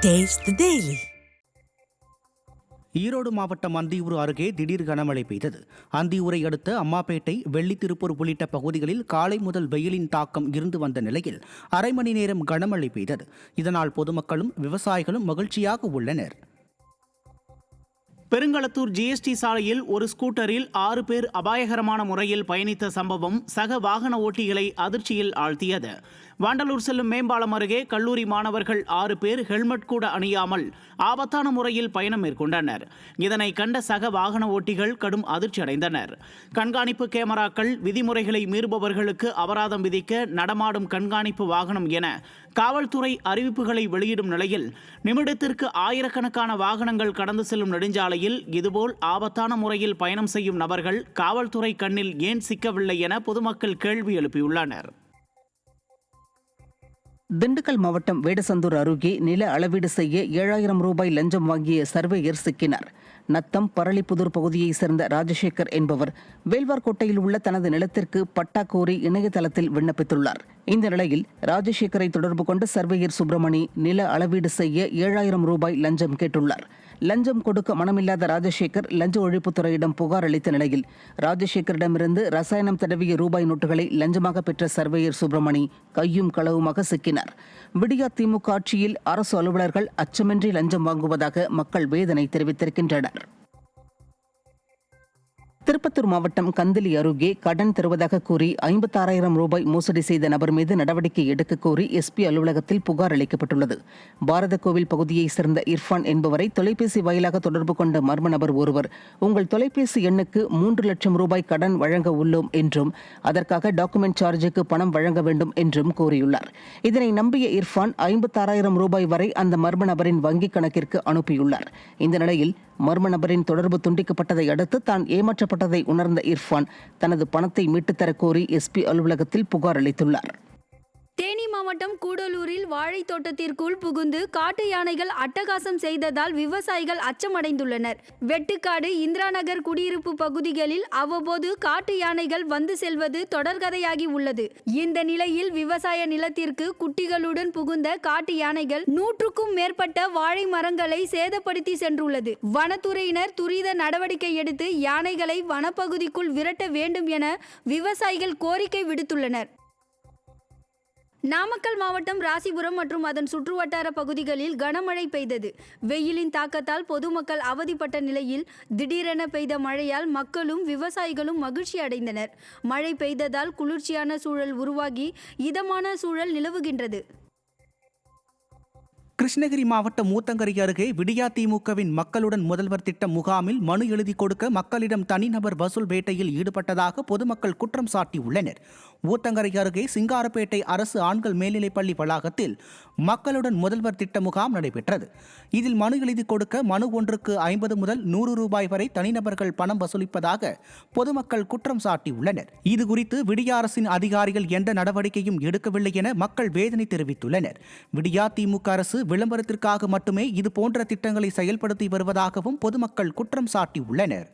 Taste the Daily. Erode மாவட்டம் அந்தியூர் அருகே திடீர் கனமழை பெய்தது. அந்தியூரை அடுத்த அம்மாப்பேட்டை, வெள்ளித்திருப்பூர் உள்ளிட்ட பகுதிகளில் காலை முதல் வெயிலின் தாக்கம் இருந்து வந்த நிலையில் அரை மணி நேரம் கனமழை பெய்தது. இதனால் பொதுமக்களும் விவசாயிகளும் மகிழ்ச்சியாக உள்ளனர். பெருங்களத்தூர் ஜிஎஸ்டி சாலையில் ஒரு ஸ்கூட்டரில் 6 பேர் அபாயகரமான முறையில் பயணித்த சம்பவம் சக வாகன ஓட்டிகளை அதிர்ச்சியில் ஆழ்த்தியது. வாண்டலூர் செல்லும் மேம்பாலம் அருகே கல்லூரி மாணவர்கள் 6 பேர் ஹெல்மெட் கூட அணியாமல் ஆபத்தான முறையில் பயணம் மேற்கொண்டனர். இதனை கண்ட சக வாகன ஓட்டிகள் கடும் அதிர்ச்சி அடைந்தனர். கண்காணிப்பு கேமராக்கள், விதிமுறைகளை மீறுபவர்களுக்கு அபராதம் விதிக்க நடமாடும் கண்காணிப்பு வாகனம் என காவல்துறை அறிவிப்புகளை வெளியிடும் நிலையில் நிமிடத்திற்கு ஆயிரக்கணக்கான வாகனங்கள் கடந்து செல்லும் நெடுஞ்சாலையில் இதுபோல் ஆபத்தான முறையில் பயணம் செய்யும் நபர்கள் காவல்துறை கண்ணில் ஏன் சிக்கவில்லை என பொதுமக்கள் கேள்வி எழுப்பியுள்ளனர். திண்டுக்கல் மாவட்டம் வேடசந்தூர் அருகே நில அளவீடு செய்ய 7000 ரூபாய் லஞ்சம் வாங்கிய சர்வேயர் சிக்கினார். நத்தம் பரளிப்புதூர் பகுதியைச் சேர்ந்த ராஜசேகர் என்பவர் வேல்வார்கோட்டையில் உள்ள தனது நிலத்திற்கு பட்டா கோரி இணையதளத்தில் விண்ணப்பித்துள்ளார். இந்த நிலையில் ராஜசேகரை தொடர்பு கொண்டு சர்வேயர் சுப்பிரமணி நில அளவீடு செய்ய 7000 ரூபாய் லஞ்சம் கேட்டுள்ளார். லஞ்சம் கொடுக்க மனமில்லாத ராஜசேகர் லஞ்ச ஒழிப்புத்துறையிடம் புகார் அளித்த நிலையில் ராஜசேகரிடமிருந்து ரசாயனம் தடவிய ரூபாய் நோட்டுகளை லஞ்சமாக பெற்ற சர்வேயர் சுப்பிரமணி கையும் களவுமாக சிக்கினார். விடியா திமுக ஆட்சியில் அரசு அலுவலர்கள் அச்சமின்றி லஞ்சம் வாங்குவதாக மக்கள் வேதனை தெரிவித்திருக்கின்றனர். திருப்பத்தூர் மாவட்டம் கந்திலி அருகே கடன் தருவதாக கூறி 56,000 ரூபாய் மோசடி செய்த நபர் மீது நடவடிக்கை எடுக்க கோரி எஸ்பி அலுவலகத்தில் புகார் அளிக்கப்பட்டுள்ளது. பாரத கோவில் பகுதியைச் சேர்ந்த இர்ஃபான் என்பவரை தொலைபேசி வாயிலாக தொடர்பு கொண்ட மர்ம நபர் ஒருவர் உங்கள் தொலைபேசி எண்ணுக்கு 3 லட்சம் ரூபாய் கடன் வழங்க உள்ளோம் என்றும் அதற்காக டாக்குமெண்ட் சார்ஜுக்கு பணம் வழங்க வேண்டும் என்றும் கூறியுள்ளார். இதனை நம்பிய இர்ஃபான் 56,000 ரூபாய் வரை அந்த மர்ம நபரின் வங்கிக் கணக்கிற்கு அனுப்பியுள்ளார். இந்த நிலையில் மர்ம நபரின் தொடர்பு துண்டிக்கப்பட்டதை அடுத்து தான் ஏமாற்றப்பட்டதை உணர்ந்த இர்ஃபான் தனது பணத்தை மீட்டுத்தர கோரி எஸ்பி அலுவலகத்தில் புகார் அளித்துள்ளார். தேனி மாவட்டம் கூடலூரில் வாழை தோட்டத்திற்குள் புகுந்து காட்டு யானைகள் அட்டகாசம் செய்ததால் விவசாயிகள் அச்சமடைந்துள்ளனர். வெட்டுக்காடு, இந்திரா நகர் குடியிருப்பு பகுதிகளில் அவ்வப்போது காட்டு யானைகள் வந்து செல்வது தொடர்கதையாகி உள்ளது. இந்த நிலையில் விவசாய நிலத்திற்கு குட்டிகளுடன் புகுந்த காட்டு யானைகள் 100க்கும் மேற்பட்ட வாழை மரங்களை சேதப்படுத்தி சென்றுள்ளது. வனத்துறையினர் துரித நடவடிக்கை எடுத்து யானைகளை வனப்பகுதிக்குள் விரட்ட வேண்டும் என விவசாயிகள் கோரிக்கை விடுத்துள்ளனர். நாமக்கல் மாவட்டம் ராசிபுரம் மற்றும் அதன் சுற்றுவட்டார பகுதிகளில் கனமழை பெய்தது. வெயிலின் தாக்கத்தால் பொதுமக்கள் அவதிப்பட்ட நிலையில் திடீரென பெய்த மழையால் மக்களும் விவசாயிகளும் மகிழ்ச்சி அடைந்தனர். மழை பெய்ததால் குளிர்ச்சியான சூழல் உருவாகி இதமான சூழல் நிலவுகின்றது. கிருஷ்ணகிரி மாவட்டம் ஊத்தங்கரை அருகே விடியா திமுகவின் மக்களுடன் முதல்வர் திட்ட முகாமில் மனு எழுதி கொடுக்க மக்களிடம் தனிநபர் வசூல் வேட்டையில் ஈடுபட்டதாக பொதுமக்கள் குற்றம் சாட்டியுள்ளனர். ஊத்தங்கரை அருகே சிங்காரப்பேட்டை அரசு ஆண்கள் மேல்நிலைப்பள்ளி வளாகத்தில் மக்களுடன் முதல்வர் திட்ட முகாம் நடைபெற்றது. இதில் மனு எழுதி கொடுக்க மனு ஒன்றுக்கு 50 முதல் 100 ரூபாய் வரை தனிநபர்கள் பணம் வசூலிப்பதாக பொதுமக்கள் குற்றம் சாட்டியுள்ளனர். இதுகுறித்து விடியா அரசின் அதிகாரிகள் எந்த நடவடிக்கையும் எடுக்கவில்லை என மக்கள் வேதனை தெரிவித்துள்ளனர். விடியா திமுக அரசு விளம்பரத்திற்காக மட்டுமே இது போன்ற திட்டங்களை செயல்படுத்தி வருவதாகவும் பொதுமக்கள் குற்றம் சாட்டியுள்ளனர்.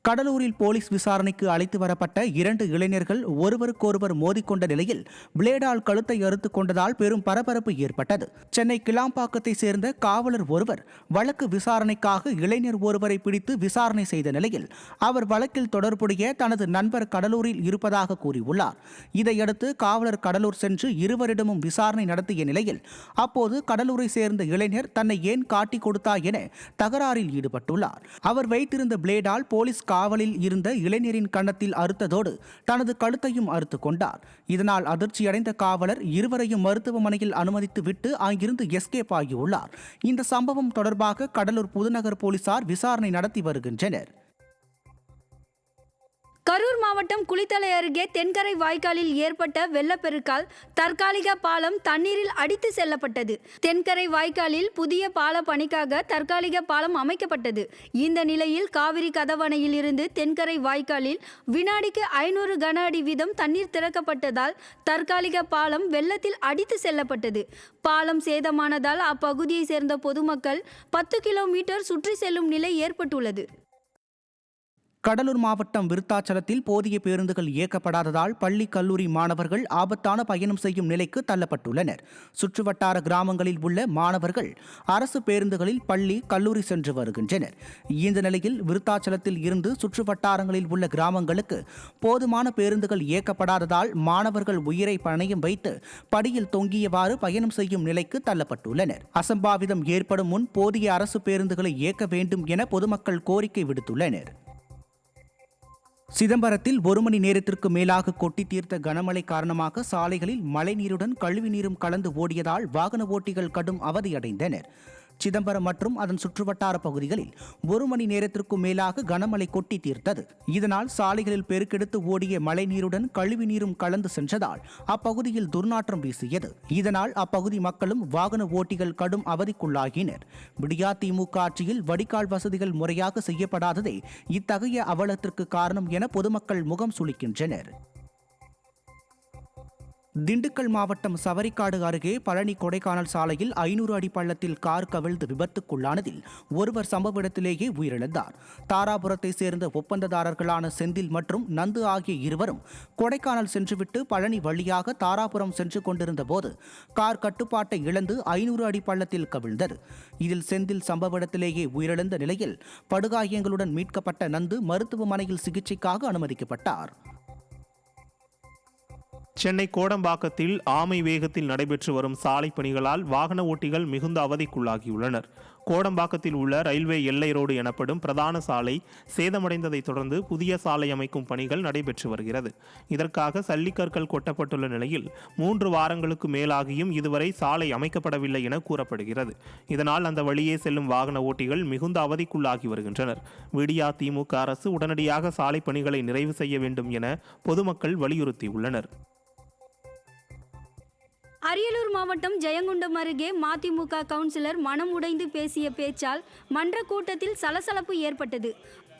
கடலூரில் போலீஸ் விசாரணைக்கு அழைத்து வரப்பட்ட 2 இளைஞர்கள் ஒருவருக்கொருவர் மோதிக்கொண்ட நிலையில் பிளேடால் கழுத்தை அறுத்து கொண்டதால் பெரும் பரபரப்பு ஏற்பட்டது. சென்னை கிளாம்பாக்கத்தை சேர்ந்த காவலர் ஒருவர் வழக்கு விசாரணைக்காக இளைஞர் ஒருவரை பிடித்து விசாரணை செய்த நிலையில் அவர் வழக்கில் தொடர்புடைய தனது நண்பர் கடலூரில் இருப்பதாக கூறியுள்ளார். இதையடுத்து காவலர் கடலூர் சென்று இருவரிடமும் விசாரணை நடத்திய நிலையில் அப்போது கடலூரை சேர்ந்த இளைஞர் தன்னை ஏன் காட்டி கொடுத்தா என தகராறில் ஈடுபட்டுள்ளார். அவர் வைத்திருந்த பிளேடால் போலீஸ் காவலில் இருந்த இளைஞரின் கன்னத்தில் அறுத்ததோடு தனது கழுத்தையும் அறுத்து கொண்டார். இதனால் அதிர்ச்சியடைந்த காவலர் இருவரையும் மருத்துவமனையில் அனுமதித்து விட்டு அங்கிருந்து எஸ்கேப் ஆகியுள்ளார். இந்த சம்பவம் தொடர்பாக கடலூர் புதுநகர் போலீசார் விசாரணை நடத்தி வருகின்றனர். கரூர் மாவட்டம் குளித்தலை அருகே தென்கரை வாய்க்காலில் ஏற்பட்ட வெள்ளப்பெருக்கால் தற்காலிக பாலம் தண்ணீரில் அடித்து செல்லப்பட்டது. தென்கரை வாய்க்காலில் புதிய பால பணிக்காக தற்காலிக பாலம் அமைக்கப்பட்டது. இந்த நிலையில் காவிரி கதவணையில் இருந்து தென்கரை வாய்க்காலில் வினாடிக்கு 500 கன அடி வீதம் தண்ணீர் திறக்கப்பட்டதால் தற்காலிக பாலம் வெள்ளத்தில் அடித்து செல்லப்பட்டது. பாலம் சேதமானதால் அப்பகுதியை சேர்ந்த பொதுமக்கள் 10 கிலோமீட்டர் சுற்றி செல்லும் நிலை ஏற்பட்டுள்ளது. கடலூர் மாவட்டம் விருத்தாச்சலத்தில் போதிய பேருந்துகள் இயக்கப்படாததால் பள்ளி கல்லூரி மாணவர்கள் ஆபத்தான பயணம் செய்யும் நிலைக்கு தள்ளப்பட்டுள்ளனர். சுற்றுவட்டார கிராமங்களில் உள்ள மாணவர்கள் அரசு பேருந்துகளில் பள்ளி கல்லூரி சென்று வருகின்றனர். இந்த நிலையில் விருத்தாச்சலத்தில் இருந்து சுற்றுவட்டாரங்களில் உள்ள கிராமங்களுக்கு போதுமான பேருந்துகள் இயக்கப்படாததால் மாணவர்கள் உயிரை பணயம் வைத்து படியில் தொங்கியவாறு பயணம் செய்யும் நிலைக்கு தள்ளப்பட்டுள்ளனர். அசம்பாவிதம் ஏற்படும் முன் போதிய அரசு பேருந்துகளை இயக்க வேண்டும் என பொதுமக்கள் கோரிக்கை விடுத்துள்ளனர். சிதம்பரத்தில் 1 மணி நேரத்திற்கு மேலாக கொட்டி தீர்த்த கனமழை காரணமாக சாலைகளில் மழைநீருடன் கழிவுநீரும் கலந்து ஓடியதால் வாகன ஓட்டிகள் கடும் அவதியடைந்தனர். சிதம்பரம் மற்றும் அதன் சுற்றுவட்டார பகுதிகளில் 1 மணி நேரத்திற்கும் மேலாக கனமழை கொட்டி தீர்த்தது. இதனால் சாலைகளில் பெருக்கெடுத்து ஓடிய மழைநீருடன் கழிவுநீரும் கலந்து சென்றதால் அப்பகுதியில் துர்நாற்றம் வீசியது. இதனால் அப்பகுதி மக்களும் வாகன ஓட்டிகள் கடும் அவதிக்குள்ளாகினர். விடியா திமுக ஆட்சியில் வடிகால் வசதிகள் முறையாக செய்யப்படாததே இத்தகைய அவலத்திற்கு காரணம் என பொதுமக்கள் முகம் சுளிக்கின்றனர். திண்டுக்கல் மாவட்டம் சவரிக்காடு அருகே பழனி கொடைக்கானல் சாலையில் 500 அடி பள்ளத்தில் கார் கவிழ்ந்து விபத்துக்குள்ளானதில் ஒருவர் சம்பவ இடத்திலேயே உயிரிழந்தார். தாராபுரத்தை சேர்ந்த ஒப்பந்ததாரர்களான செந்தில் மற்றும் நந்து ஆகிய இருவரும் கொடைக்கானல் சென்றுவிட்டு பழனி வழியாக தாராபுரம் சென்று கொண்டிருந்த போது கார் கட்டுப்பாட்டை இழந்து 500 அடி பள்ளத்தில் கவிழ்ந்தது. இதில் செந்தில் சம்பவ இடத்திலேயே உயிரிழந்த நிலையில் படுகாயங்களுடன் மீட்கப்பட்ட நந்து மருத்துவமனையில் சிகிச்சைக்காக அனுமதிக்கப்பட்டார். சென்னை கோடம்பாக்கத்தில் ஆமை வேகத்தில் நடைபெற்று வரும் சாலை பணிகளால் வாகன ஓட்டிகள் மிகுந்த அவதிக்குள்ளாகியுள்ளனர். கோடம்பாக்கத்தில் உள்ள ரயில்வே எல்லை ரோடு எனப்படும் பிரதான சாலை சேதமடைந்ததை தொடர்ந்து புதிய சாலை அமைக்கும் பணிகள் நடைபெற்று வருகிறது. இதற்காக சல்லிக்கற்கள் கொட்டப்பட்டுள்ள நிலையில் 3 வாரங்களுக்கு மேலாகியும் இதுவரை சாலை அமைக்கப்படவில்லை என கூறப்படுகிறது. இதனால் அந்த வழியே செல்லும் வாகன ஓட்டிகள் மிகுந்த அவதிக்குள்ளாகி வருகின்றனர். விடியா திமுக அரசு உடனடியாக சாலை பணிகளை நிறைவு செய்ய வேண்டும் என பொதுமக்கள் வலியுறுத்தியுள்ளனர். அரியலூர் மாவட்டம் ஜெயங்கொண்டம் அருகே மதிமுக கவுன்சிலர் மனம் உடைந்து பேசிய பேச்சால் மன்ற கூட்டத்தில் சலசலப்பு ஏற்பட்டது.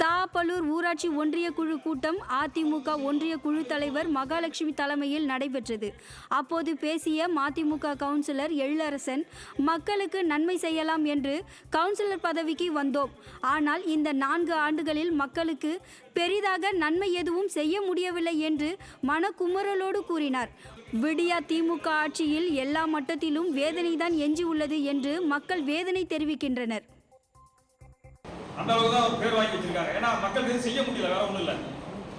தாப்பலூர் ஊராட்சி ஒன்றிய குழு கூட்டம் அதிமுக ஒன்றிய குழு தலைவர் மகாலட்சுமி தலைமையில் நடைபெற்றது. அப்போது பேசிய மதிமுக கவுன்சிலர் எழிலரசன், மக்களுக்கு நன்மை செய்யலாம் என்று கவுன்சிலர் பதவிக்கு வந்தோம். ஆனால் இந்த 4 ஆண்டுகளில் மக்களுக்கு பெரிதாக நன்மை எதுவும் செய்ய முடியவில்லை என்று மனக்குமுறலோடு கூறினார். விடியா திமுக ஆட்சியில் எல்லா மட்டத்திலும் வேதனைதான் எஞ்சி உள்ளது என்று மக்கள் வேதனை தெரிவிக்கின்றனர். அந்த அளவுக்கு தான் பேர் வாங்கி வச்சிருக்காங்க. ஏன்னா மக்களுக்கு எதுவும் செய்ய முடியல, வேற ஒன்றும் இல்லை.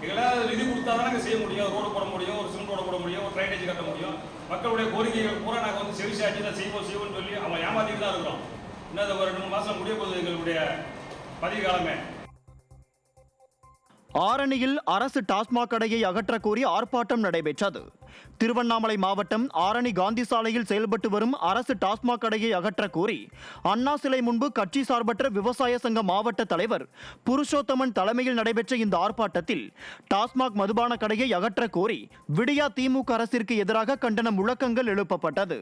எங்களால் நிதி கொடுத்தா தானே செய்ய முடியும். ரோடு போட முடியும், ஒரு சிமெண்ட் ரோடு போட முடியும், ஒரு ட்ரைனேஜ் கட்ட முடியும். மக்களுடைய கோரிக்கைகள் பூரா நாங்கள் வந்து செவிசாட்சி தான் செய்வோம்னு சொல்லி அவங்க ஏமாத்திட்டு தான் இருக்கிறோம். இன்னும் ஒரு 2 மாதம் முடிய போகுது எங்களுடைய பதவி காலமே. ஆரணியில் அரசு டாஸ்மாக் கடையை அகற்ற கோரி ஆர்ப்பாட்டம் நடைபெற்றது. திருவண்ணாமலை மாவட்டம் ஆரணி காந்தி சாலையில் செயல்பட்டு வரும் அரசு டாஸ்மாக் கடையை அகற்ற கோரி அண்ணா சிலை முன்பு கட்சி சார்பற்ற விவசாய சங்க மாவட்ட தலைவர் புருஷோத்தமன் தலைமையில் நடைபெற்ற இந்த ஆர்ப்பாட்டத்தில் டாஸ்மாக் மதுபான கடையை அகற்ற கோரி விடியா திமுக அரசிற்கு எதிராக கண்டன முழக்கங்கள் எழுப்பப்பட்டது.